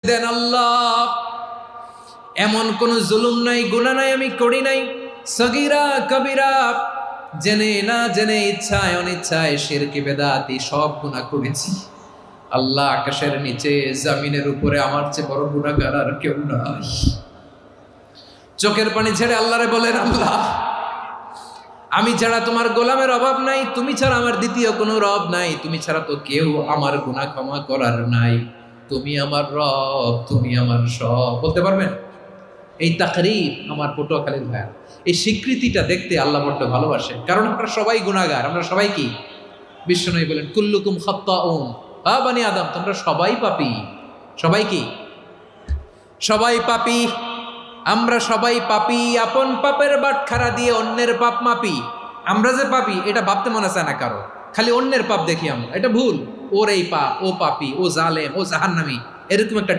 দেন আল্লাহ। এমন কোন জুলুম নাই, গুনাহ নাই আমি করি নাই, সগীরা কবিরা, জেনে না জেনে, ইচ্ছায় অনিচ্ছায়, শিরকি বেদাতি সব গুনাহ করেছি। আল্লাহ, আকাশের নিচে জমিনের উপরে আমার চেয়ে বড় গুনাহগার আর কেউ নাই। চোখের পানি ছেড়ে আল্লাহরে বলেন, আল্লাহ, আমি ছাড়া তোমার গোলামের অভাব নাই, তুমি ছাড়া আমার দ্বিতীয় কোনো রব নাই, তুমি ছাড়া তো কেউ আমার গুনাহ ক্ষমা করার নাই, তুমি আমার রব, তুমি আমার সব। বলতে পারবেন? এই তাকরীর আমার পটুয়াখালীর ভাইয়া, এই স্বীকৃতিটা দেখতে আল্লাহ বড্ড ভালোবাসে, কারণ আমরা সবাই গুনাহগার। আমরা সবাই কি? বিশ্বনবী বলেন, কুল্লুকুম খাত্তাউন, বানি আদম, তোমরা সবাই পাপী। সবাই কি? সবাই পাপী। আমরা সবাই পাপী। আপন পাপের বাটখারা দিয়ে অন্যের পাপ মাপি। আমরা যে পাপী এটা ভাবতে মনে চায় না কারো, খালি অন্যের পাপ দেখি আমরা, এটা ভুল। ওর এই পাপ, ও পাপী, ও জালেম, ও জাহান্নামী, এরকম একটা